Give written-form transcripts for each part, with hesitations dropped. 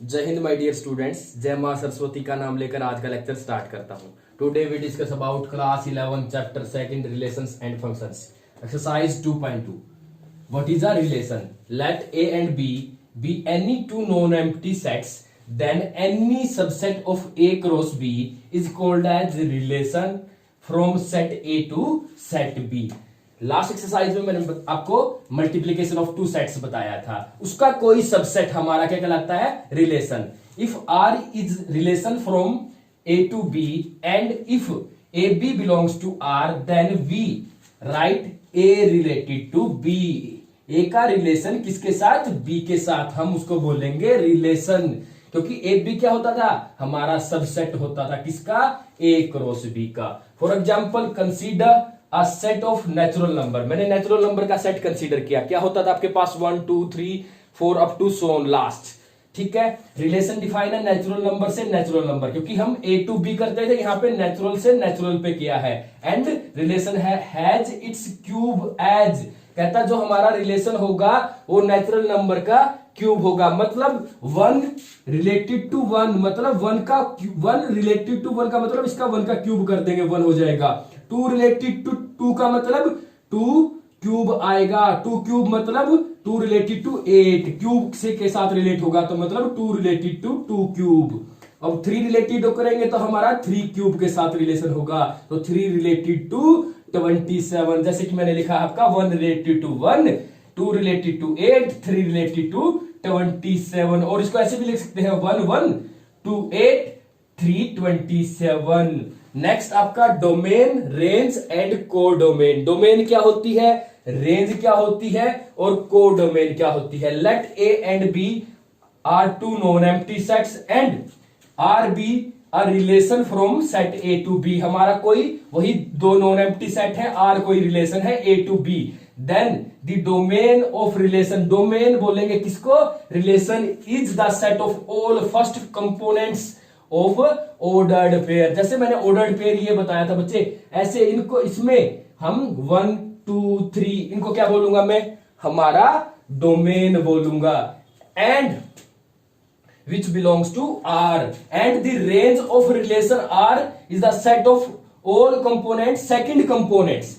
जय Hind my dear students, जय मां सरस्वती का नाम लेकर आज का लेक्चर स्टार्ट करता हूं। Today we discuss about class 11 chapter second relations and functions exercise 2.2। What is a relation? Let A and B be any two non empty sets, then any subset of A cross B is called as relation from set A to set B. Last exercise में मैंने आपको multiplication of two sets बताया था, उसका कोई subset हमारा क्या कहलाता है? Relation. If R is relation from A to B and if A B belongs to R, then we write A related to B. ए का रिलेशन किसके साथ? बी के साथ, हम उसको बोलेंगे रिलेशन, क्योंकि ए बी क्या होता था? हमारा सबसेट होता था किसका? ए क्रॉस बी का। For example consider a set of natural number. मैंने नेचुरल नंबर का सेट कंसीडर किया, क्या होता था आपके पास? 1 2 3 4 up to so on last. ठीक है, रिलेशन डिफाइन है नेचुरल नंबर से नेचुरल नंबर, क्योंकि हम ए टू बी करते थे, यहां पे नेचुरल से नेचुरल पे किया है। एंड रिलेशन है हैज इट्स क्यूब एज, कहता जो हमारा रिलेशन होगा वो नेचुरल नंबर का क्यूब होगा। मतलब 1 रिलेटेड टू 1, मतलब 1 रिलेटेड टू 1 का मतलब इसका 1 का क्यूब कर देंगे, 1 हो जाएगा। 2 रिलेटेड टू 2 का मतलब 2 क्यूब आएगा। 2 क्यूब मतलब 2 रिलेटेड टू 8, क्यूब से के साथ रिलेट होगा तो मतलब 2 रिलेटेड टू 2 क्यूब। अब 3 रिलेटेड करेंगे तो हमारा 3 क्यूब के साथ रिलेशन होगा, तो 3 रिलेटेड टू 27। जैसे कि मैंने लिखा आपका 1 related to 1, 2 related to 8, 3 related to 27। और इसको ऐसे भी लिख सकते हैं 1 1 2 8 3 27। नेक्स्ट आपका domain, range and codomain. Domain क्या होती है, रेंज क्या होती है और कोडोमेन क्या होती है? Let A and B are two non empty sets and R be a relation from set A to B. हमारा कोई वही दो नॉन एम्प्टी सेट है, आर कोई रिलेशन है A to B. Then the domain of relation, domain बोलेंगे किसको? Relation is the set of all first components of ordered pair. जैसे मैंने ऑर्डर्ड पेयर ये बताया था बच्चे, ऐसे इनको इसमें हम 1 2 3 इनको क्या बोलूंगा मैं? हमारा डोमेन बोलूंगा। And which belongs to R, and the range of relation R is the set of all components, second components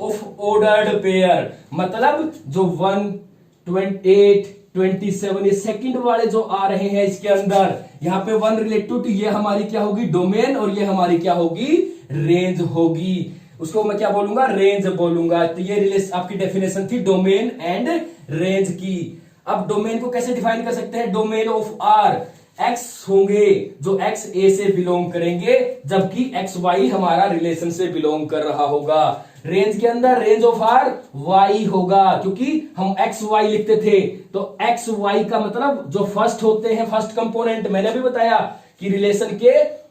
of ordered pair। मतलब जो 1 28 27 ये सेकंड वाले जो आ रहे हैं इसके अंदर, यहाँ पे 1 रिलेटेड टू ये हमारी क्या होगी? डोमेन, और ये हमारी क्या होगी? रेंज होगी। उसको मैं क्या बोलूंगा? रेंज बोलूंगा। तो ये रिलेशन आपकी डेफिनेशन थी डोमेन एंड रेंज की। अब डोमेन को कैसे डिफाइन कर सकते हैं? डोमेन ऑफ आर, एक्स होंगे जो एक्स ए से बिलोंग करेंगे, जबकि एक्स वाई हमारा रिलेशन से बिलोंग कर रहा होगा। रेंज के अंदर रेंज ऑफ आर वाई होगा, क्योंकि हम एक्स वाई लिखते थे, तो एक्स वाई का मतलब जो फर्स्ट होते हैं, फर्स्ट कंपोनेंट। मैंने भी बताया कि रिलेशन के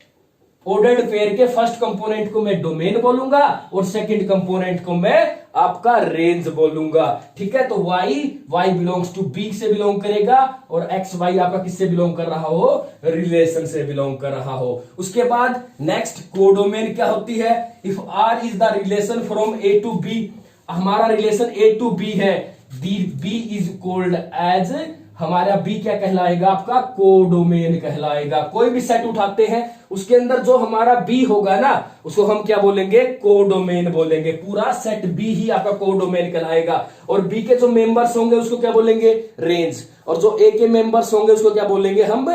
ऑर्डर्ड पेयर के फर्स्ट कंपोनेंट को मैं डोमेन बोलूंगा और सेकंड कंपोनेंट को मैं आपका रेंज बोलूंगा। ठीक है, तो y बिलोंग्स टू b से बिलोंग करेगा और x y आपका किससे बिलोंग कर रहा हो? रिलेशन से बिलोंग कर रहा हो। उसके बाद नेक्स्ट कोडोमेन क्या होती है? If r is the relation from a to b, हमारा रिलेशन a टू b है, the b is called as, हमारा बी क्या कहलाएगा? आपका कोडोमेन कहलाएगा। कोई भी सेट उठाते हैं उसके अंदर जो हमारा बी होगा ना, उसको हम क्या बोलेंगे? कोडोमेन बोलेंगे। पूरा सेट बी ही आपका कोडोमेन कहलाएगा। और बी के जो मेंबर्स होंगे उसको क्या बोलेंगे? रेंज। और जो ए के मेंबर्स होंगे उसको क्या बोलेंगे? हम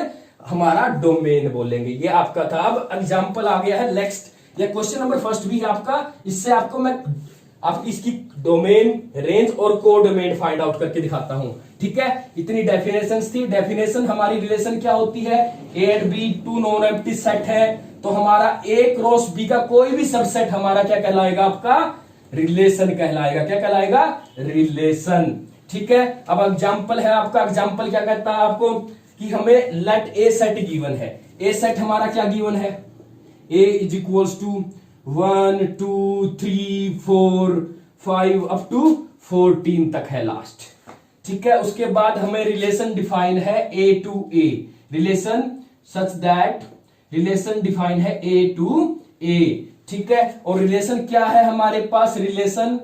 हमारा डोमेन बोलेंगे। ये आपका था। अब एग्जाम्पल आ गया है नेक्स्ट, ये क्वेश्चन नंबर फर्स्ट भी है आपका। इससे आपको मैं आपकी इसकी डोमेन, रेंज और कोडोमेन फाइंड आउट करके दिखाता हूं। ठीक है, इतनी डेफिनेशंस थी। डेफिनेशन हमारी रिलेशन क्या होती है? A and B two non empty set है, तो हमारा ए क्रॉस बी का कोई भी सबसेट हमारा क्या कहलाएगा? आपका रिलेशन कहलाएगा। क्या कहलाएगा? रिलेशन। ठीक है, अब एग्जाम्पल है आपका। एग्जाम्पल क्या कहता है आपको? कि हमें लेट ए सेट गिवन है। ए सेट हमारा क्या गिवन है? A is equals to 1 2 3 4 5 up to 14 तक है लास्ट। ठीक है, उसके बाद हमें रिलेशन डिफाइन है A to A, relation such that, relation define है ए टू ए। ठीक है, और रिलेशन क्या है हमारे पास? रिलेशन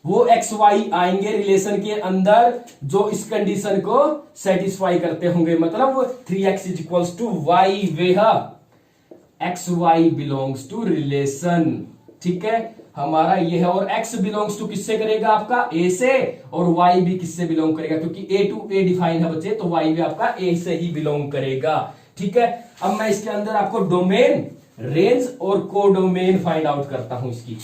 वो एक्स वाई आएंगे रिलेशन के अंदर जो इस कंडीशन को सेटिस्फाई करते होंगे, मतलब 3x is equals to Y, where X Y belongs to relation. ठीक है, हमारा ये है। और x बिलोंग्स टू किससे करेगा आपका a से, और y भी किससे बिलोंग करेगा, क्योंकि a टू a डिफाइन है बच्चे, तो y भी आपका a से ही बिलोंग करेगा। ठीक है, अब मैं इसके अंदर आपको डोमेन, रेंज और कोडोमेन फाइंड आउट करता हूं इसकी।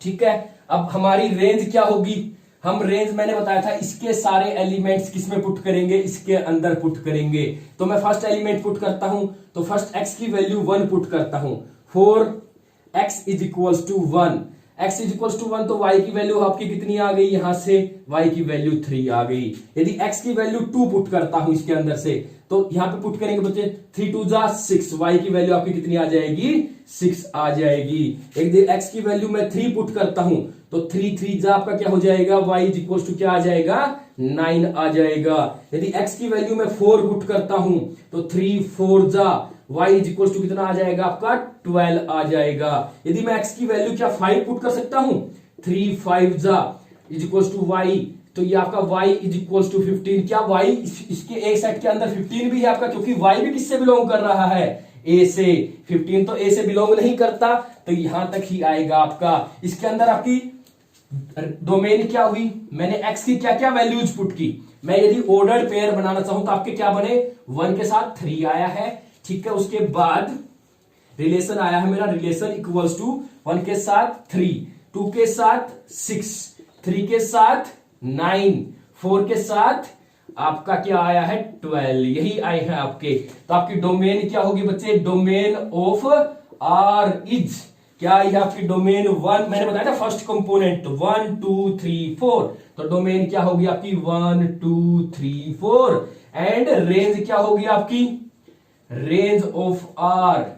ठीक है, अब हमारी रेंज क्या होगी, हम रेंज मैंने बताया था इसके सारे एलिमेंट्स किसमें पुट करेंगे, इसके अंदर पुट करेंगे। तो मैं फर्स्ट एलिमेंट पुट करता हूं, तो फर्स्ट x की वैल्यू 1 पुट करता हूं, 4x is equals to 1, x is equals to 1, तो y की वैल्यू आपकी कितनी आ गई, यहां से y की वैल्यू 3 आ गई। यदि x की वैल्यू 2 पुट करता हूं इसके अंदर से, तो यहां पे पुट करेंगे बच्चे 3 2 जा 6, y की वैल्यू आपकी कितनी आ जाएगी, 6 आ जाएगी। यदि x की वैल्यू मैं 3 पुट करता हूं, तो 3 3 जा आपका क्या हो जाएगा, y इज इक्वल्स टू क्या आ जाएगा, 9 आ जाएगा। यदि x की वैल्यू मैं 4 पुट करता हूं, तो 3 4 जा y इज इक्वल्स टू कितना आ जाएगा आपका, 12 आ जाएगा। यदि मैं x की वैल्यू क्या 5 पुट कर सकता हूं, 3 5 जा इज इक्वल्स टू y, तो ये आपका y इज इक्वल्स टू 15। क्या y इसके एक सेट के अंदर 15 भी है आपका, क्योंकि y भी किससे बिलोंग कर रहा है, a से। 15 तो a से बिलोंग नहीं करता, तो यहां तक ही आएगा आपका। इसके अंदर आपकी डोमेन क्या हुई, मैंने x की क्या क्या वैल्यूज पुट की। मैं यदि ऑर्डर्ड पेयर बनाना चाहूं तो आपके क्या बने, 1 के साथ 3 आया है। ठीक है, उसके बाद रिलेशन आया है मेरा, रिलेशन इक्वल्स टू 1 के साथ 3, 2 के साथ 6, 3 के साथ 9, 4 के साथ आपका क्या आया है, 12, यही आए हैं आपके। तो आपकी डोमेन क्या होगी बच्चे, डोमेन ऑफ आर इज क्या, ये आपकी डोमेन 1, मैंने बताया था फर्स्ट कंपोनेंट 1 2 3 4, तो डोमेन क्या होगी आपकी 1 2 3 4, एंड रेंज क्या होगी आपकी, रेंज ऑफ आर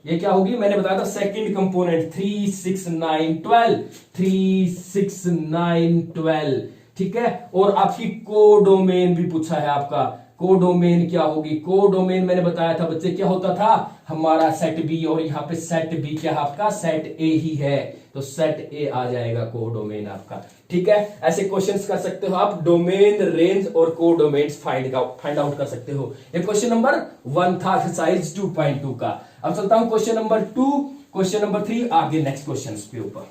ये क्या होगी, मैंने बताया था सेकंड कंपोनेंट 3 6 9 12, 3 6 9 12। ठीक है, और आपकी कोडोमेन भी पूछा है आपका, कोडोमेन क्या होगी, कोडोमेन मैंने बताया था बच्चे क्या होता था, हमारा सेट बी, और यहां पे सेट बी क्या है आपका, सेट ए ही है, तो सेट ए आ जाएगा कोडोमेन आपका। ठीक है, ऐसे क्वेश्चंस कर सकते हो आप, डोमेन, रेंज और कोडोमेन्स फाइंड आउट कर सकते हो। ये क्वेश्चन नंबर 1 था एक्सरसाइज 2.2 का। अब चलता हूं क्वेश्चन नंबर 2, क्वेश्चन नंबर 3, आगे नेक्स्ट क्वेश्चन के ऊपर।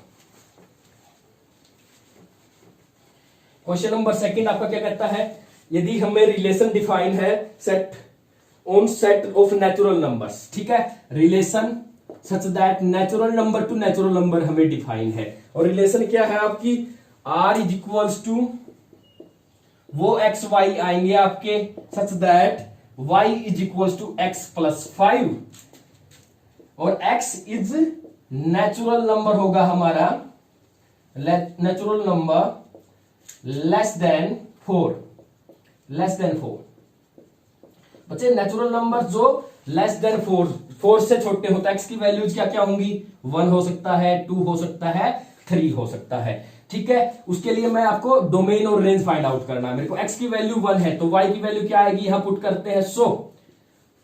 क्वेश्चन नंबर 2 आपका क्या कहता है, यदि हमें रिलेशन डिफाइन है set on set of natural numbers. ठीक है, relation such that natural number to natural number हमें डिफाइन है, और रिलेशन क्या है आपकी, r इज इक्वल्स टू वो एक्स वाई आएंगे आपके, such that y is equals to x plus 5, और x इज नेचुरल नंबर होगा हमारा, natural number less than 4, less than 4। बच्चे नेचुरल नंबर जो लेस देन 4 से छोटे होता है, x की वैल्यूज क्या क्या होंगी, 1 हो सकता है, 2 हो सकता है, 3 हो सकता है। ठीक है, उसके लिए मैं आपको डोमेन और रेंज फाइंड आउट करना है। मेरे को x की वैल्यू 1 है, तो y की वैल्यू क्या आएगी, यहां पुट करते हैं। So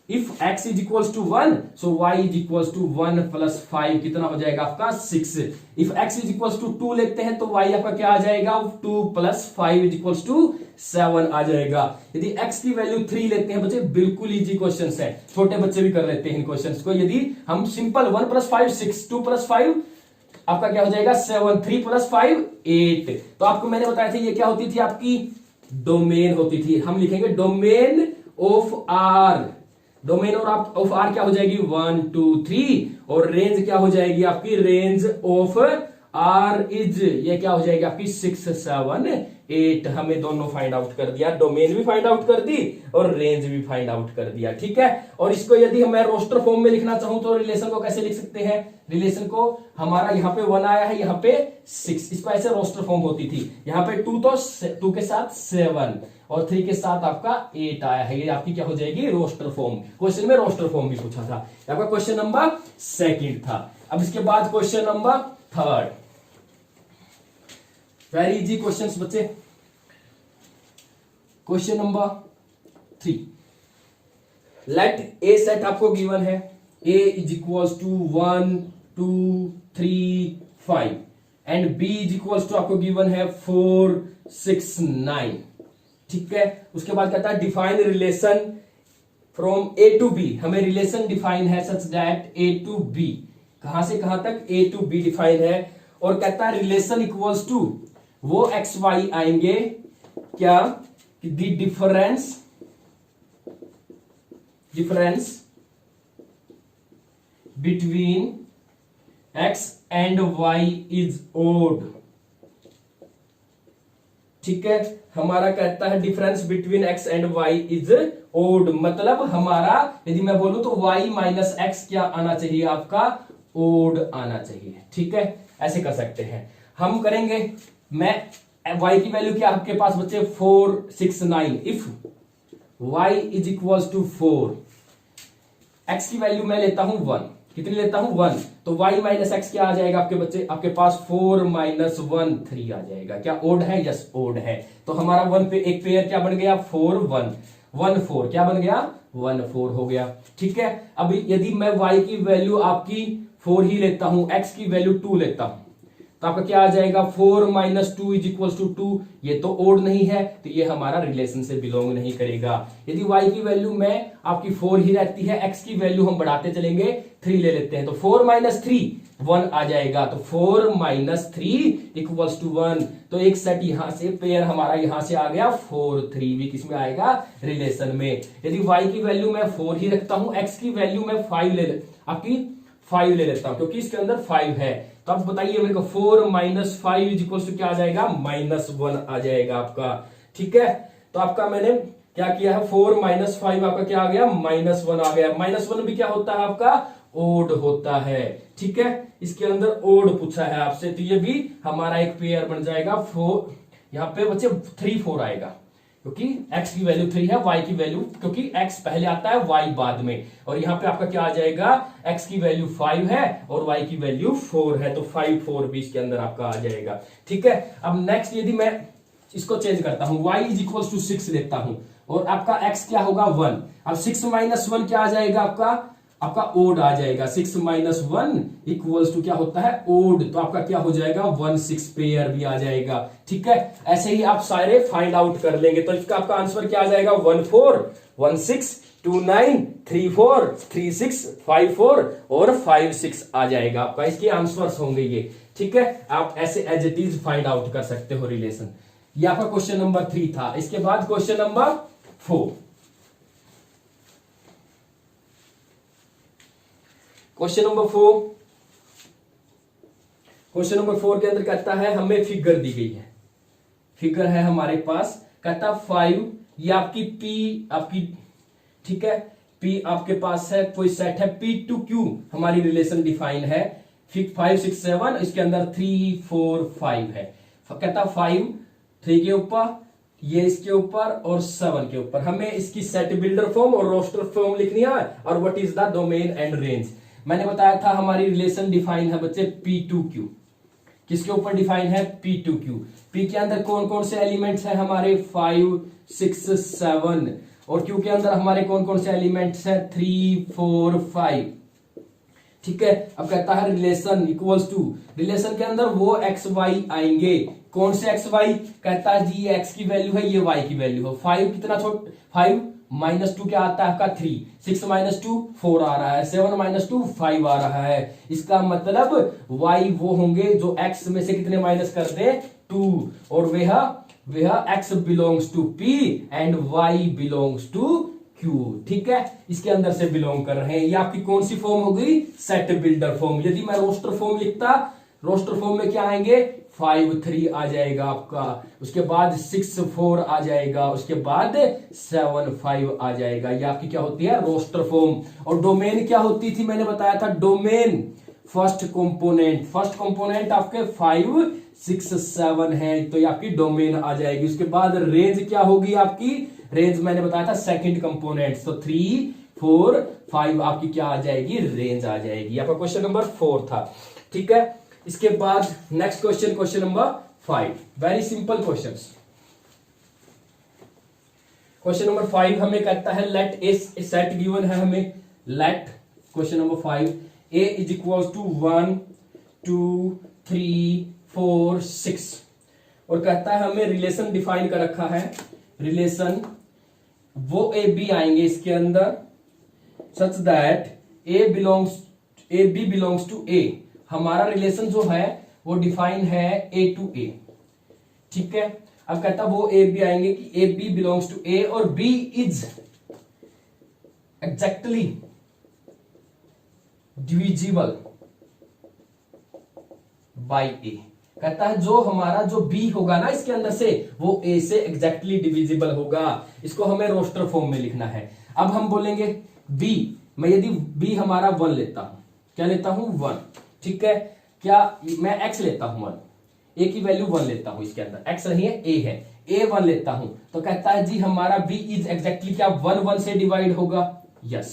if x is equals to 1, so y is equals to 1 plus 5 कितना हो जाएगा आपका 6। If x is equals to 2 लेते हैं, तो y आपका क्या आ जाएगा, 2 प्लस 5 इज इक्वल्स टू 7 आ जाएगा। यदि x की वैल्यू 3 लेते हैं बच्चे, बिल्कुल इजी क्वेश्चन है, छोटे बच्चे भी कर लेते हैं इन क्वेश्चंस को। यदि हम सिंपल 1 प्लस 5 6, 2 प्लस 5 आपका क्या हो जाएगा 7, 3 प्लस 5 8। तो आपको मैंने बताया था ये क्या होती थी आपकी डोमेन होती थी। हम लिखेंगे डोमेन ऑफ आर, डोमेन और ऑफ आर क्या हो जाएगी 1 2 3, और रेंज क्या हो जाएगी आपकी, रेंज ऑफ आर इज ये क्या हो जाएगी आपकी 6 7 8। हमें दोनों फाइंड आउट कर दिया, डोमेन भी फाइंड आउट कर दी और रेंज भी फाइंड आउट कर दिया। ठीक है, और इसको यदि मैं रोस्टर फॉर्म में लिखना चाहूं तो रिलेशन को कैसे लिख सकते हैं, रिलेशन को हमारा यहाँ पे 1 आया है, यहाँ पे 6, इसको ऐसे रोस्टर फॉर्म होती थी। यहाँ पे 2 तो 2 के साथ 7 और 3 के साथ आपका 8 आया है, ये आपकी क्या हो जाएगी रोस्टर फॉर्म। क्वेश्चन में रोस्टर फॉर्म भी पूछा था, आपका क्वेश्चन नंबर 2 था। अब इसके बाद question number 3, very easy questions बच्चे। Question number 3, let A set आपको गिवन है, a is equals to 1 2 3 5 and b is equals to आपको गिवन है 4 6 9। ठीक है, उसके बाद कहता है define relation from A to B. हमें रिलेशन डिफाइन है such that A to B, कहां से कहां तक, ए टू बी डिफाइन है। और कहता है रिलेशन इक्वल्स टू वो एक्स वाई आएंगे क्या, the difference between x and y is odd. ठीक है, हमारा कहता है difference between x and y is odd, मतलब हमारा यदि मैं बोलूं तो वाई माइनस एक्स क्या आना चाहिए आपका, ओड आना चाहिए। ठीक है, ऐसे कर सकते हैं हम करेंगे। मैं y की वैल्यू क्या आपके पास बच्चे 4 6 9, if y is equals to 4, x की वैल्यू मैं लेता हूं 1, कितनी लेता हूं 1, तो y माइनस एक्स क्या आ जाएगा आपके बच्चे, आपके पास 4 माइनस 1 3 आ जाएगा। क्या ओड है, यस ओड है। तो हमारा 1 पे एक पेयर क्या बन गया 4 1 1 4, क्या बन गया 1 4 हो गया। ठीक है, अब यदि मैं y की वैल्यू आपकी 4 ही लेता हूं, x की वैल्यू 2 लेता हूं, तो आपका क्या आ जाएगा 4 माइनस 2 इज इक्वल टू 2, ये तो ओड नहीं है, तो ये हमारा रिलेशन से बिलोंग नहीं करेगा। यदि y की वैल्यू में आपकी 4 ही रहती है, x की वैल्यू हम बढ़ाते चलेंगे 3 ले लेते हैं, तो 4 माइनस 3 1 आ जाएगा, तो 4 माइनस 3 इक्वल्स टू 1। तो एक सेट यहां से पेयर हमारा यहां से आ गया 4 3 भी किसमें आएगा, रिलेशन में। यदि y की वैल्यू मैं 4 ही रखता हूं, x की वैल्यू मैं 5 ले लेता हूं, क्योंकि इसके अंदर 5 है। तो अब बताइए मेरे को 4 माइनस 5 इज इक्वल टू क्या आ जाएगा, -1 आ जाएगा आपका। ठीक है, तो आपका मैंने क्या किया है 4 माइनस 5 आपका क्या आ गया -1 आ गया। -1 भी क्या होता है आपका, ओड होता है। ठीक है, इसके अंदर ओड पूछा है आपसे, तो ये भी हमारा एक पेयर बन जाएगा 4, यहां पे बच्चे 3 4 आएगा, क्योंकि x की वैल्यू 3 है, y की वैल्यू, क्योंकि x पहले आता है y बाद में, और यहां पे आपका क्या आ जाएगा x की वैल्यू 5 है और y की वैल्यू 4 है, तो 5 4 भी इसके अंदर आपका आ जाएगा। ठीक है, अब नेक्स्ट यदि मैं इसको चेंज करता हूं, y इज इक्वल टू 6 लेता हूं, और आपका x क्या होगा 1, अब 6 माइनस 1 क्या आ जाएगा आपका ओड आ जाएगा। 6 माइनस 1 इक्वल्स टू क्या होता है, ओड, तो आपका क्या हो जाएगा 1 6 पेयर भी आ जाएगा। ठीक है, ऐसे ही आप सारे फाइंड आउट कर लेंगे, तो इसका आपका आंसर क्या आ जाएगा 1 4 1 6 2 9 3 4 3 6 5 4 और 5 6 आ जाएगा आपका, इसके आंसर्स होंगे ये। ठीक है, आप ऐसे as it is find out कर सकते हो रिलेशन। ये आपका क्वेश्चन नंबर 3 था। इसके बाद क्वेश्चन नंबर 4, क्वेश्चन नंबर 4 के अंदर कहता है हमें फिगर दी गई है, फिगर है हमारे पास, कहता 5, ये आपकी P आपकी, ठीक है, P आपके पास है, कोई सेट है P टू Q, हमारी रिलेशन डिफाइन है 5 6 7, इसके अंदर 3 4 5 है। कहता 5 3 के ऊपर, ये इसके ऊपर और 7 के ऊपर, हमें इसकी सेट बिल्डर फॉर्म और रोस्टर फॉर्म लिखनी है, और what is the domain and range. मैंने बताया था हमारी रिलेशन डिफाइन है बच्चे P टू Q, किसके ऊपर डिफाइन है P टू Q। P के अंदर कौन कौन से एलिमेंट्स हैं हमारे 5 6 7, और Q के अंदर हमारे कौन कौन से एलिमेंट्स हैं 3 4 5। ठीक है, अब कहता है रिलेशन इक्वल्स टू, रिलेशन के अंदर वो एक्स वाई आएंगे, कौन से एक्स वाई, कहता है जी ये एक्स की वैल्यू है, ये वाई की वैल्यू है। 5 कितना छोट, 5 माइनस 2 क्या आता है आपका 3, 6 माइनस 2 4 आ रहा है, 7 माइनस 2 5 आ रहा है। इसका मतलब y वो होंगे जो x में से कितने माइनस कर दे 2, और वह x belongs to p and y belongs to q। ठीक है, इसके अंदर से बिलोंग कर रहे हैं। ये आपकी कौन सी फॉर्म हो गई, सेट बिल्डर फॉर्म। यदि मैं रोस्टर फॉर्म लिखता, रोस्टर फॉर्म में क्या आएंगे 5 3 आ जाएगा आपका, उसके बाद 6 4 आ जाएगा, उसके बाद 7 5 आ जाएगा। ये आपकी क्या होती है रोस्टर फॉर्म। और डोमेन क्या होती थी, मैंने बताया था डोमेन फर्स्ट कंपोनेंट आपके 5 6 7 है, तो ये आपकी डोमेन आ जाएगी। उसके बाद रेंज क्या होगी आपकी, रेंज मैंने बताया था सेकंड कंपोनेंट, तो 3 4 5 आपकी क्या आ जाएगी, रेंज आ जाएगी। आपका क्वेश्चन नंबर 4 था। ठीक है, इसके बाद next question, question number 5, very simple question. Question number 5 हमें कहता है लेट ए सेट गिवन है हमें, let question number 5 A is equal to 1 2 3 4 6 और कहता है हमें रिलेशन डिफाइन कर रखा है, रिलेशन वो ए बी आएंगे इसके अंदर such that A B belongs to A. हमारा रिलेशन जो है वो डिफाइन है ए टू ए, ठीक है। अब कहता वो ए बी आएंगे कि A B belongs to A और B is exactly divisible by A. कहता है जो हमारा जो बी होगा ना इसके अंदर से वो ए से एग्जैक्टली डिविजिबल होगा। इसको हमें रोस्टर फॉर्म में लिखना है। अब हम बोलेंगे बी, मैं यदि बी हमारा 1 लेता हूं, क्या लेता हूं 1, ठीक है। क्या मैं एक्स लेता हूं 1, ए की वैल्यू 1 लेता हूं, इसके अंदर एक्स नहीं है ए है, ए 1 लेता हूं तो कहता है जी हमारा बी इज एग्जैक्टली क्या 1 1 से डिवाइड होगा, यस।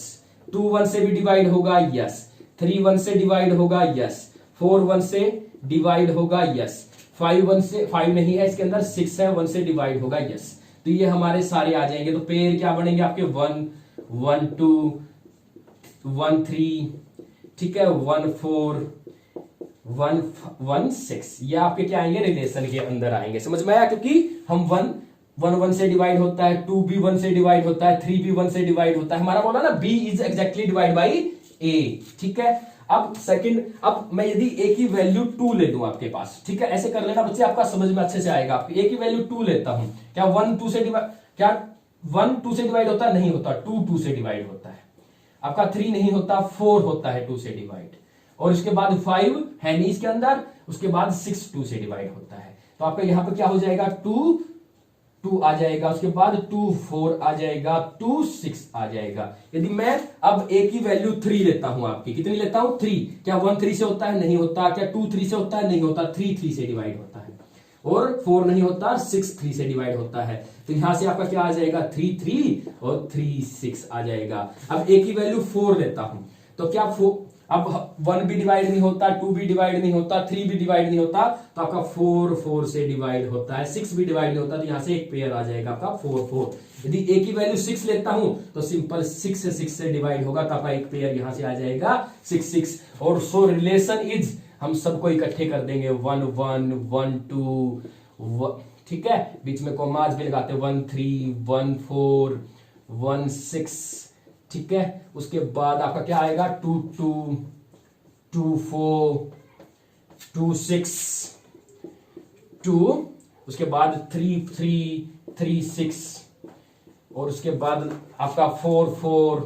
2 1 से भी डिवाइड होगा, यस। 3 1 से डिवाइड होगा, यस। 4 1 से डिवाइड होगा, यस। 5 1 से 5 नहीं है इसके अंदर, 6 है 1 से डिवाइड होगा, यस। तो ये हमारे सारे आ जाएंगे। तो पेयर क्या बनेंगे आपके 1 1 2 1 3, ठीक है, 1 4 1 1 6, ये आपके क्या आएंगे रिलेशन के अंदर आएंगे। समझ में आया? क्योंकि हम 1 1 से डिवाइड होता है, 2 भी 1 से डिवाइड होता है, 3 भी 1 से डिवाइड होता है। हमारा बोला ना B is exactly divide by A, ठीक है। अब सेकंड, अब मैं यदि ए की वैल्यू 2 ले लूं आपके पास, ठीक है, ऐसे कर लेना बच्चे, आपका समझ में अच्छे से आएगा। आपकी ए की वैल्यू 2 लेता हूं, क्या 1 2 से डिवाइड, क्या 1 2 से डिवाइड होता है? नहीं होता, 2 2 से डिवाइड होता है। आपका 3 नहीं होता, 4 होता है 2 से डिवाइड, और उसके बाद 5 है नहीं इसके अंदर, उसके बाद 6 2 से डिवाइड होता है। तो आपका यहां पर क्या हो जाएगा 2 2 आ जाएगा, उसके बाद 2 4 आ जाएगा, 2 6 आ जाएगा। यदि मैं अब ए की वैल्यू 3 लेता हूं, आपकी कितनी लेता हूं 3, क्या 1 3 से होता है? नहीं होता। क्या 2 3 से होता है? नहीं होता। 3 3 से डिवाइड होता है, और 4 नहीं होता, 6 3 से डिवाइड होता है। तो यहां से आपका क्या आ जाएगा 3 3 और 3 6 आ जाएगा। अब ए की वैल्यू 4 लेता हूं तो क्या अब 1 भी डिवाइड नहीं होता, 2 भी डिवाइड नहीं होता, 3 भी डिवाइड नहीं होता, तो आपका 4 4 से डिवाइड होता है, 6 भी डिवाइड नहीं होता, तो यहां से एक पेयर आ जाएगा आपका 4 4। यदि ए की वैल्यू 6 लेता हूं तो सिंपल 6 से डिवाइड होगा, तो आपका एक पेयर यहां से आ जाएगा 6 6। और सो रिलेशन इज, हम सबको इकट्ठे कर देंगे 1 1 1 2, ठीक है, बीच में कॉमाज भी लगाते 1 3 1 4 1 6, ठीक है। उसके बाद आपका क्या आएगा 2 2 2 4 2 6 2, उसके बाद 3 3 3 6, और उसके बाद आपका 4 4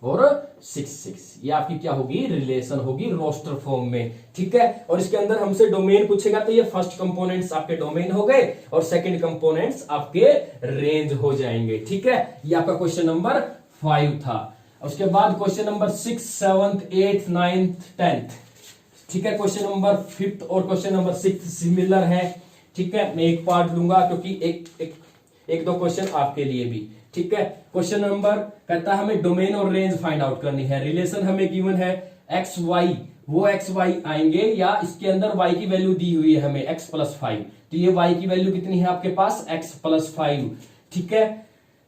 और 6 6। ये आपकी क्या होगी रिलेशन होगी रोस्टर फॉर्म में, ठीक है। और इसके अंदर हमसे डोमेन पूछेगा, तो ये फर्स्ट कंपोनेंट्स आपके डोमेन हो गए और सेकंड कंपोनेंट्स आपके रेंज हो जाएंगे, ठीक है। ये आपका क्वेश्चन नंबर 5 था। उसके बाद क्वेश्चन नंबर 6 7 8 9 10, ठीक है। क्वेश्चन नंबर 5 और क्वेश्चन नंबर 6 सिमिलर है, ठीक है। मैं एक पार्ट लूंगा क्योंकि एक दो क्वेश्चन आपके लिए भी, ठीक है। क्वेश्चन नंबर कहता है हमें डोमेन और रेंज फाइंड आउट करनी है। रिलेशन हमें गिवन है एक्स वाई, वो एक्स वाई आएंगे, या इसके अंदर वाई की वैल्यू दी हुई है हमें x + 5, तो ये वाई की वैल्यू कितनी है आपके पास x + 5, ठीक है।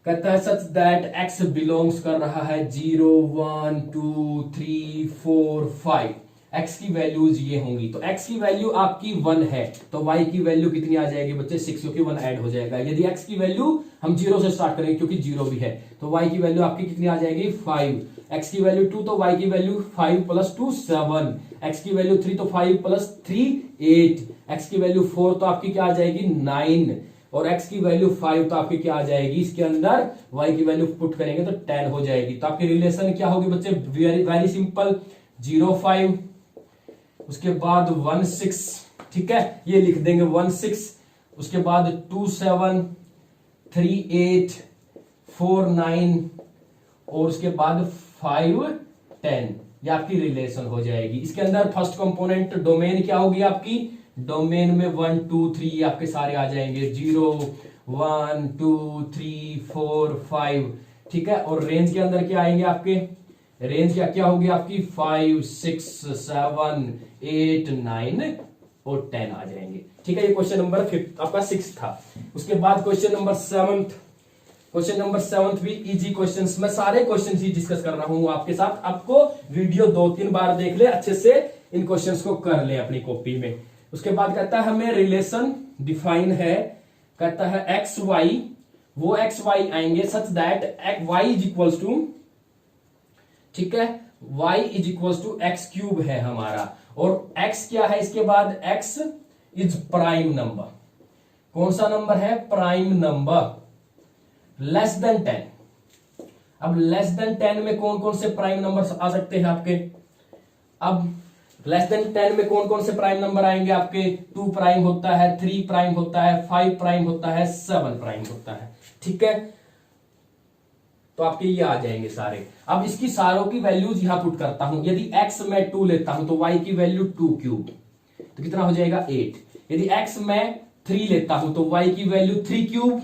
कहता है सच दैट x बिलोंग्स कर रहा है 0 1 2 3 4 5, x की वैल्यूज ये होंगी। तो x की वैल्यू आपकी 1 है, तो y की वैल्यू कितनी आ जाएगी बच्चे 6, क्योंकि 1 ऐड हो जाएगा। यदि x की वैल्यू हम 0 से स्टार्ट करेंगे क्योंकि 0 भी है, तो y की वैल्यू आपकी कितनी आ जाएगी 5, x की वैल्यू 2 तो y की वैल्यू 5 + 2 7, x की वैल्यू 3 तो 5 + 3 8, x की वैल्यू 4 तो आपकी क्या आ जाएगी 9, और x की वैल्यू 5 तो आपकी क्या आ जाएगी इसके अंदर, y की वैल्यू पुट करेंगे तो 10 हो जाएगी। तो आपकी रिलेशन क्या होगी बच्चे, वेरी सिंपल, 0 5, उसके बाद 1 6, ठीक है, ये लिख देंगे 1 6, उसके बाद 2 7 3 8 4 9, और उसके बाद 5 10, ये आपकी रिलेशन हो जाएगी। इसके अंदर फर्स्ट कंपोनेंट डोमेन क्या होगी आपकी, डोमेन में 1 2 3 आपके सारे आ जाएंगे, 0 1 2 3 4 5, ठीक है। और रेंज के अंदर क्या आएंगे आपके, रेंज क्या क्या होगी आपकी 5 6 7 8 9 और 10 आ जाएंगे, ठीक है। ये क्वेश्चन नंबर 5 आपका 6 था। उसके बाद क्वेश्चन नंबर 7, क्वेश्चन नंबर 7 भी इजी क्वेश्चंस, मैं सारे क्वेश्चंस ही डिस्कस कर रहा हूं आपके साथ, आपको वीडियो 2-3 बार देख ले, अच्छे से इन क्वेश्चंस को कर ले अपनी कॉपी में। उसके बाद कहता है हमें रिलेशन डिफाइन है, कहता है एक्स वाई, वो एक्स वाई आएंगे such that y is equals to, ठीक है, y is equals to x cube है हमारा, और x क्या है इसके बाद, x इज प्राइम नंबर। कौन सा नंबर है, प्राइम नंबर, लेस देन 10। अब लेस देन 10 में कौन कौन से प्राइम नंबर आ सकते हैं आपके, अब लेस देन 10 में कौन कौन से प्राइम नंबर आएंगे आपके, 2 प्राइम होता है, 3 प्राइम होता है, 5 प्राइम होता है, 7 प्राइम होता है, ठीक है। तो आपके ये आ जाएंगे सारे। अब इसकी सारों की वैल्यूज यहां पुट करता हूं। यदि x मैं 2 लेता हूं तो y की वैल्यू 2 क्यूब, तो कितना हो जाएगा 8। यदि x मैं 3 लेता हूं तो y की वैल्यू 3 क्यूब,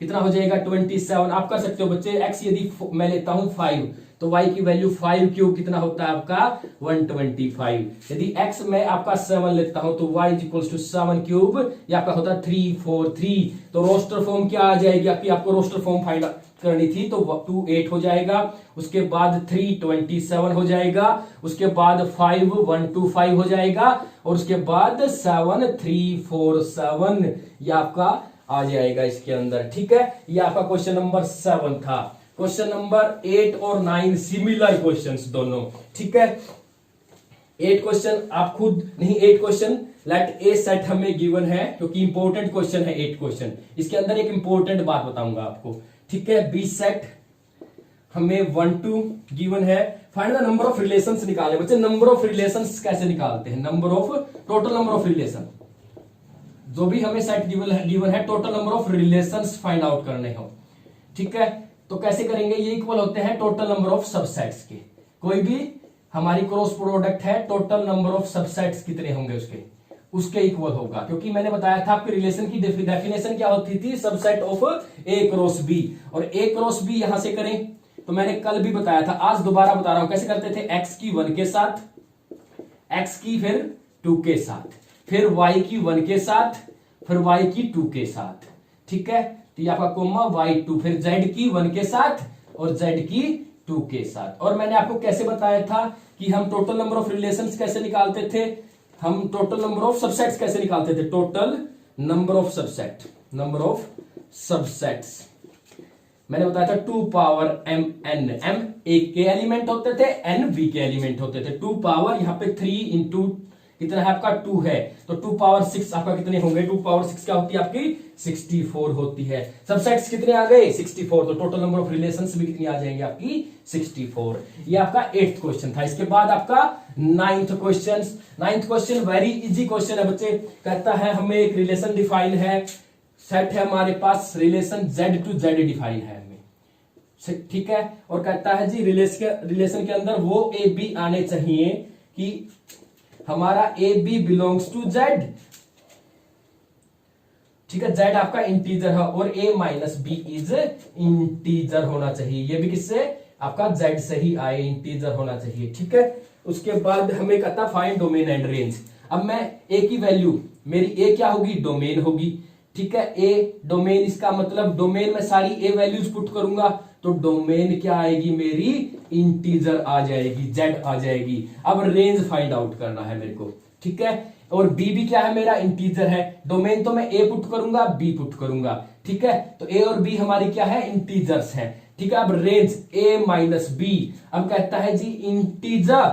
कितना हो जाएगा 27। आप कर सकते हो बच्चे, x यदि मैं लेता हूं 5 तो y की वैल्यू 5 क्यूब कितना होता है आपका 125। यदि x मैं आपका 7 लेता हूं तो y is equals to 7 cube, ये आपका होता है 343। तो रोस्टर फॉर्म क्या आ जाएगी आपकी, आपको रोस्टर फॉर्म फाइंड करनी थी, तो 2 8 हो जाएगा, उसके बाद 3 27 हो जाएगा, उसके बाद 5 125 हो जाएगा, और उसके बाद 7 3 4 7 ये आपका आ जाएगा इसके अंदर, ठीक है। ये आपका क्वेश्चन नंबर 7 था। क्वेश्चन नंबर 8 और 9 सिमिलर क्वेश्चंस दोनों, ठीक है। 8 क्वेश्चन आप खुद नहीं, 8 क्वेश्चन लेट ए सेट हमें गिवन है, क्योंकि इंपॉर्टेंट क्वेश्चन है 8 क्वेश्चन। इसके अंदर एक इंपॉर्टेंट बात बताऊंगा आपको, ठीक है। बी सेट हमें 1 2 गिवन है। Find the number of relations निकाले बच्चे। नंबर ऑफ रिलेशंस कैसे निकालते हैं, number of, total number of relation, जो भी हमें सेट गिवन है total number of relations find out करने हो, ठीक है। तो कैसे करेंगे, ये इक्वल होते हैं टोटल नंबर ऑफ सबसेट्स के। कोई भी हमारी क्रॉस प्रोडक्ट है, टोटल नंबर ऑफ सबसेट्स कितने होंगे उसके इक्वल होगा, क्योंकि मैंने बताया था आपके रिलेशन की डेफिनेशन क्या होती थी, subset of A cross B. और ए क्रॉस बी यहां से करें तो मैंने कल भी बताया था, आज दोबारा बता रहा हूं कैसे करते थे। x की 1 के साथ, x की फिर 2 के साथ, फिर y की 1 के साथ, फिर y की 2 के साथ, ठीक है। तो ये आपका कोमा y2, फिर z की 1 के साथ और z की 2 के साथ। और मैंने आपको कैसे बताया था कि हम टोटल नंबर ऑफ रिलेशंस कैसे निकालते थे, हम टोटल नंबर ऑफ सबसेट्स कैसे निकालते थे, total number of subset, number of subsets मैंने बताया था 2 power m n, m a के एलिमेंट होते थे, n b के एलिमेंट होते थे। 2 पावर यहाँ पे 3 इंटू कितना है आपका 2 है, तो 2 पावर 6 आपका कितने होंगे, 2 पावर 6 क्या होती है आपकी 64 होती है। सबसेट्स कितने आ गए 64, तो टोटल नंबर ऑफ रिलेशंस भी कितनी आ जाएंगे आपकी 64। ये आपका 8th क्वेश्चन था। इसके बाद आपका 9th question. 9th question very easy question है बच्चे। कहता है हमें एक रिलेशन डिफाइन है, सेट है हमारे पास, relation z to z define है हमें, ठीक है। और कहता है जी रिलेशन के अंदर वो ए बी आने चाहिए कि हमारा a B belongs to z, ठीक है। z आपका इंटीजर है और a minus b is integer होना चाहिए। ये भी किससे, आपका z से ही आए, इंटीजर होना चाहिए, ठीक है। उसके बाद हमें कहता फाइंड डोमेन एंड रेंज। अब मैं a की वैल्यू, मेरी a क्या होगी, डोमेन होगी, ठीक है। a डोमेन, इसका मतलब डोमेन में सारी a वैल्यूज पुट करूंगा तो डोमेन क्या आएगी मेरी, इंटीजर आ जाएगी, z आ जाएगी। अब रेंज फाइंड आउट करना है मेरे को, ठीक है। और b भी क्या है मेरा, इंटीजर है। डोमेन तो मैं a पुट करूंगा, b पुट करूंगा, ठीक है। तो a और b हमारी क्या है, इंटीजर्स है, ठीक है। अब रेंज a माइनस b, अब कहता है जी इंटीजर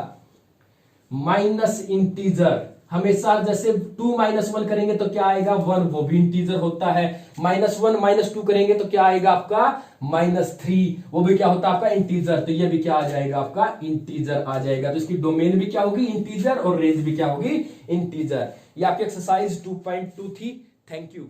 माइनस इंटीजर, हमेशा जैसे 2 माइनस 1 करेंगे तो क्या आएगा 1, वो भी इंटीजर होता है। -1 -2 करेंगे तो क्या आएगा आपका -3, वो भी क्या होता है आपका इंटीजर। तो ये भी क्या आ जाएगा आपका इंटीजर आ जाएगा। तो इसकी डोमेन भी क्या होगी, इंटीजर, और रेंज भी क्या होगी, इंटीजर। ये आपकी एक्सरसाइज 2.2 थी। Thank you.